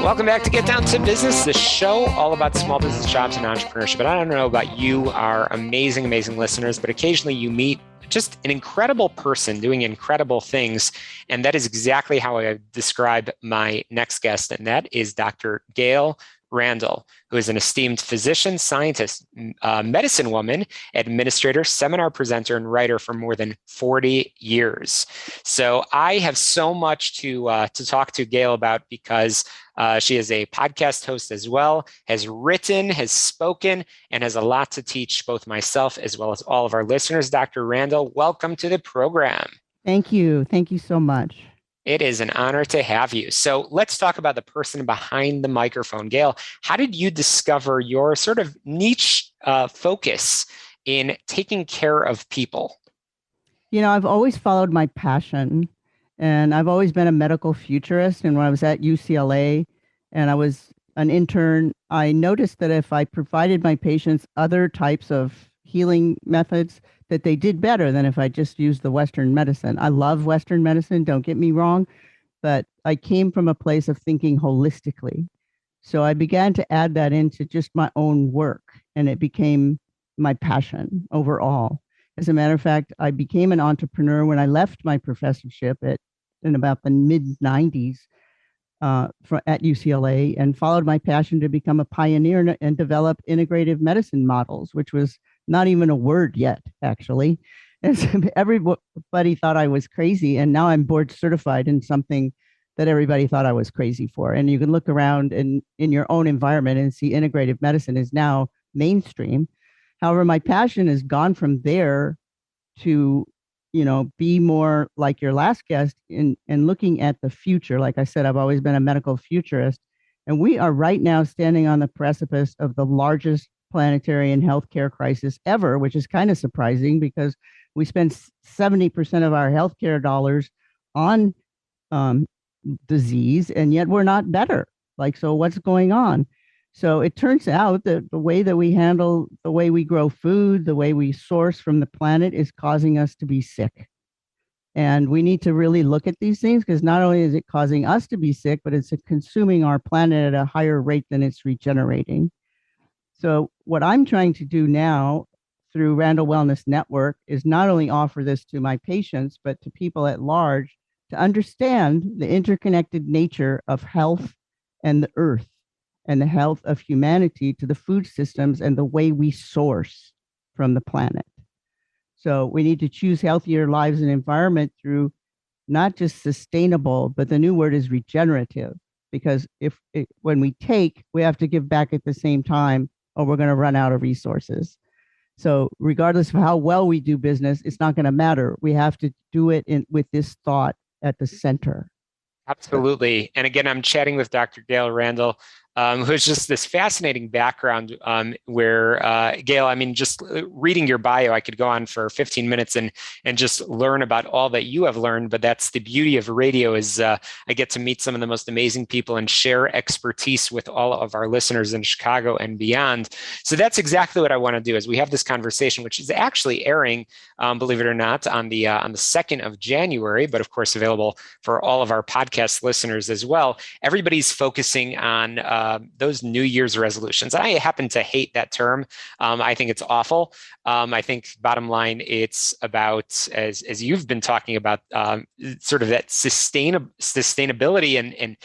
Welcome back to Get Down to Business, the show all about small business, jobs, and entrepreneurship. And I don't know about you, our amazing, amazing listeners, but occasionally you meet just an incredible person doing incredible things. And that is exactly how I describe my next guest. And that is Dr. Gayle Randall, who is an esteemed physician, scientist, medicine woman, administrator, seminar presenter, and writer for more than 40 years. So I have so much to talk to Gayle about because she is a podcast host as well, has written, has spoken, and has a lot to teach both myself as well as all of our listeners. Dr. Randall, welcome to the program. Thank you. Thank you so much. It is an honor to have you. So let's talk about the person behind the microphone. Gayle, how did you discover your sort of niche focus in taking care of people? You know, I've always followed my passion, and I've always been a medical futurist. And when I was at UCLA and I was an intern, I noticed that if I provided my patients other types of healing methods, that they did better than if I just used the Western medicine. I love Western medicine, don't get me wrong, but I came from a place of thinking holistically. So I began to add that into just my own work, and it became my passion overall. As a matter of fact, I became an entrepreneur when I left my professorship in about the mid-90s at UCLA, and followed my passion to become a pioneer and develop integrative medicine models, which was not even a word yet, actually. And so everybody thought I was crazy. And now I'm board certified in something that everybody thought I was crazy for. And you can look around in your own environment and see integrative medicine is now mainstream. However, my passion has gone from there to, be more like your last guest and looking at the future. Like I said, I've always been a medical futurist. And we are right now standing on the precipice of the largest planetary and healthcare crisis ever, which is kind of surprising because we spend 70% of our healthcare dollars on disease, and yet we're not better. So what's going on? So it turns out that the way that we handle, the way we grow food, the way we source from the planet is causing us to be sick. And we need to really look at these things, because not only is it causing us to be sick, but it's consuming our planet at a higher rate than it's regenerating. So what I'm trying to do now through Randall Wellness Network is not only offer this to my patients, but to people at large to understand the interconnected nature of health and the earth, and the health of humanity to the food systems and the way we source from the planet. So we need to choose healthier lives and environment through not just sustainable, but the new word is regenerative, because when we take, we have to give back at the same time, or we're going to run out of resources. So regardless of how well we do business, it's not going to matter. We have to do it with this thought at the center. Absolutely. And again, I'm chatting with Dr. Gayle Randall, who has just this fascinating background where, Gayle, I mean, just reading your bio, I could go on for 15 minutes and just learn about all that you have learned. But that's the beauty of radio is I get to meet some of the most amazing people and share expertise with all of our listeners in Chicago and beyond. So that's exactly what I want to do is we have this conversation, which is actually airing, believe it or not, on the 2nd of January, but of course available for all of our podcast listeners as well. Everybody's focusing on those New Year's resolutions. I happen to hate that term. I think it's awful. I think bottom line, it's about, as you've been talking about, sort of that sustainability and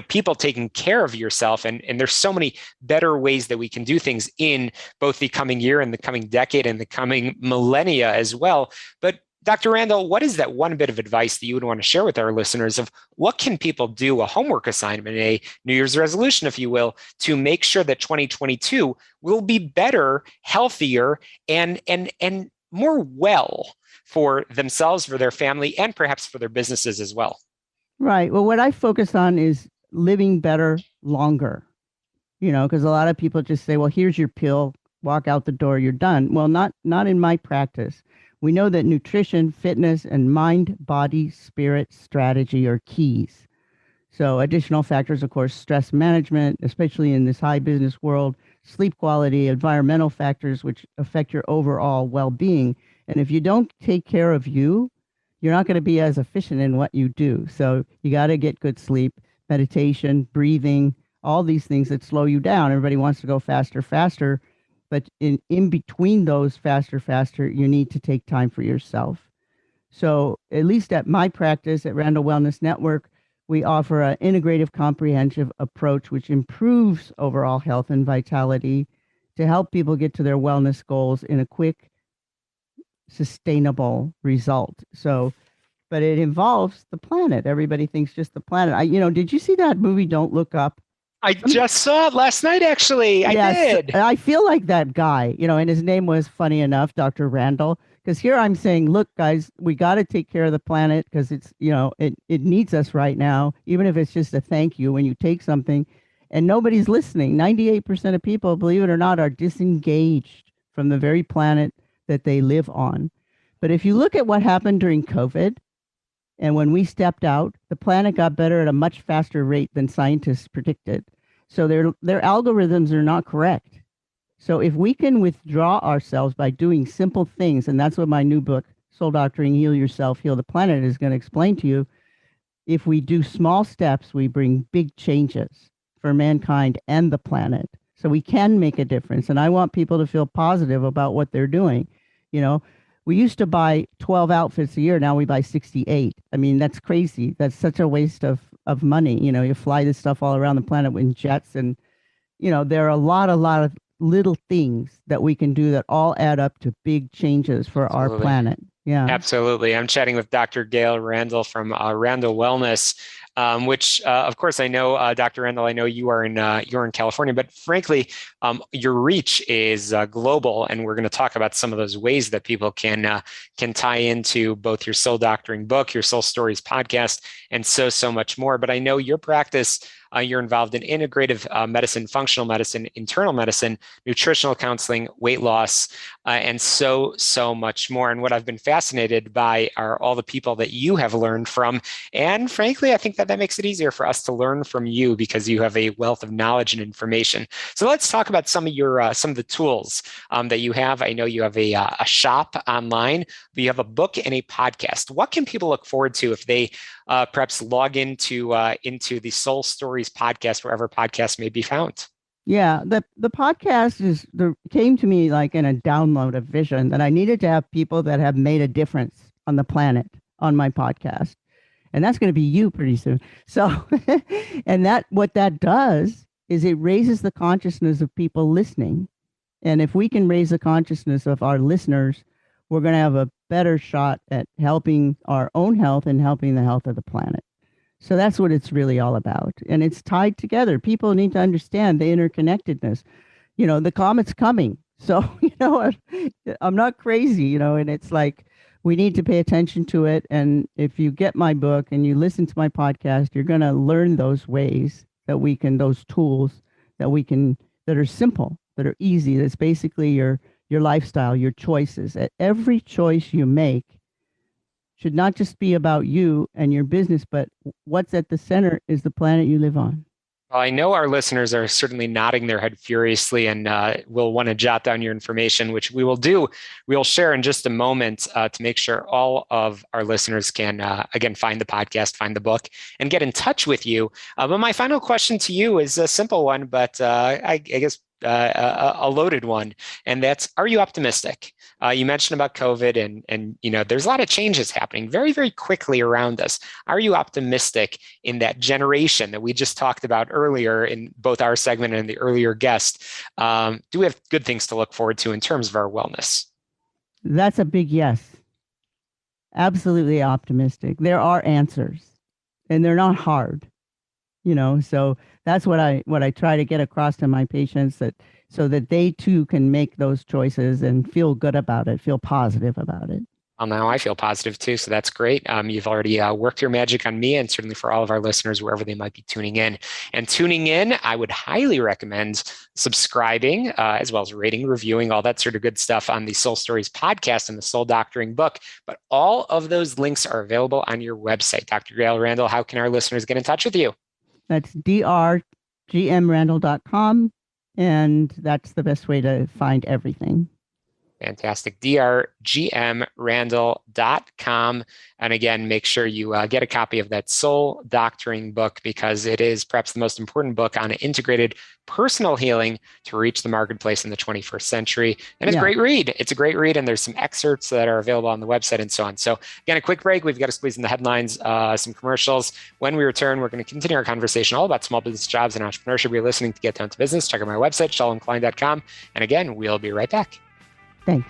people taking care of yourself. And there's so many better ways that we can do things in both the coming year and the coming decade and the coming millennia as well. But Dr. Randall, what is that one bit of advice that you would want to share with our listeners of what can people do, a homework assignment, a New Year's resolution, if you will, to make sure that 2022 will be better, healthier, and more well for themselves, for their family, and perhaps for their businesses as well? Right. Well, what I focus on is living better longer, because a lot of people just say, well, here's your pill, walk out the door, you're done. Well, not in my practice. We know that nutrition, fitness, and mind, body, spirit strategy are keys. So additional factors, of course, stress management, especially in this high business world, sleep quality, environmental factors, which affect your overall well-being. And if you don't take care of you, you're not going to be as efficient in what you do. So you got to get good sleep, meditation, breathing, all these things that slow you down. Everybody wants to go faster, faster. But in between those faster, faster, you need to take time for yourself. So at least at my practice at Randall Wellness Network, we offer an integrative, comprehensive approach which improves overall health and vitality to help people get to their wellness goals in a quick, sustainable result. So, but it involves the planet. Everybody thinks just the planet. Did you see that movie, Don't Look Up? I just saw it last night, actually. I Yes, did. I feel like that guy, and his name was funny enough, Dr. Randall, because here I'm saying, look, guys, we got to take care of the planet because it's, it needs us right now, even if it's just a thank you when you take something and nobody's listening. 98% of people, believe it or not, are disengaged from the very planet that they live on. But if you look at what happened during COVID, and when we stepped out, the planet got better at a much faster rate than scientists predicted. So their algorithms are not correct. So if we can withdraw ourselves by doing simple things, and that's what my new book, Soul Doctoring, Heal Yourself, Heal the Planet, is going to explain to you. If we do small steps, we bring big changes for mankind and the planet. So we can make a difference. And I want people to feel positive about what they're doing. We used to buy 12 outfits a year. Now we buy 68. I mean, that's crazy. That's such a waste of money. You fly this stuff all around the planet in jets. And, there are a lot of little things that we can do that all add up to big changes for our planet. Yeah. Absolutely. I'm chatting with Dr. Gayle Randall from Randall Wellness, which, of course, I know, Dr. Randall, I know you're in California, but frankly, your reach is global, and we're going to talk about some of those ways that people can tie into both your Soul Doctoring book, your Soul Stories podcast, and so much more. But I know your practice. You're involved in integrative medicine, functional medicine, internal medicine, nutritional counseling, weight loss, and so much more. And what I've been fascinated by are all the people that you have learned from. And frankly, I think that makes it easier for us to learn from you because you have a wealth of knowledge and information. So let's talk about some of the tools that you have. I know you have a shop online, but you have a book and a podcast. What can people look forward to if they perhaps log into the Soul Stories podcast, wherever podcasts may be found? Yeah, the podcast came to me like in a download of vision that I needed to have people that have made a difference on the planet on my podcast. And that's going to be you pretty soon. So, and what that does is it raises the consciousness of people listening. And if we can raise the consciousness of our listeners, we're going to have a better shot at helping our own health and helping the health of the planet. So that's what it's really all about. And it's tied together. People need to understand the interconnectedness. The comet's coming. So, I'm not crazy, and it's like, we need to pay attention to it. And if you get my book and you listen to my podcast, you're going to learn those ways those tools that are simple, that are easy. That's basically your lifestyle, your choices. Every choice you make should not just be about you and your business, but what's at the center is the planet you live on. Well, I know our listeners are certainly nodding their head furiously and will want to jot down your information, which we will do. We'll share in just a moment to make sure all of our listeners can, again, find the podcast, find the book, and get in touch with you. But my final question to you is a simple one, but I guess a loaded one, and that's: are you optimistic? You mentioned about COVID, and there's a lot of changes happening very, very quickly around us. Are you optimistic in that generation that we just talked about earlier in both our segment and the earlier guest? Do we have good things to look forward to in terms of our wellness? That's a big yes. Absolutely optimistic. There are answers, and they're not hard. So that's what I try to get across to my patients, so that they too can make those choices and feel good about it, feel positive about it. Well, now I feel positive too, so that's great. You've already worked your magic on me, and certainly for all of our listeners, wherever they might be tuning in. And tuning in, I would highly recommend subscribing, as well as rating, reviewing, all that sort of good stuff on the Soul Stories podcast and the Soul Doctoring book. But all of those links are available on your website. Dr. Gayle Randall, how can our listeners get in touch with you? That's drgmrandall.com, and that's the best way to find everything. Fantastic. drgmrandall.com. And again, make sure you get a copy of that Soul Doctoring book, because it is perhaps the most important book on integrated personal healing to reach the marketplace in the 21st century. And it's a great read. It's a great read. And there's some excerpts that are available on the website and so on. So again, a quick break. We've got to squeeze in the headlines, some commercials. When we return, we're going to continue our conversation all about small business, jobs, and entrepreneurship. You're listening to Get Down to Business. Check out my website, shalomklein.com. And again, we'll be right back. Thanks.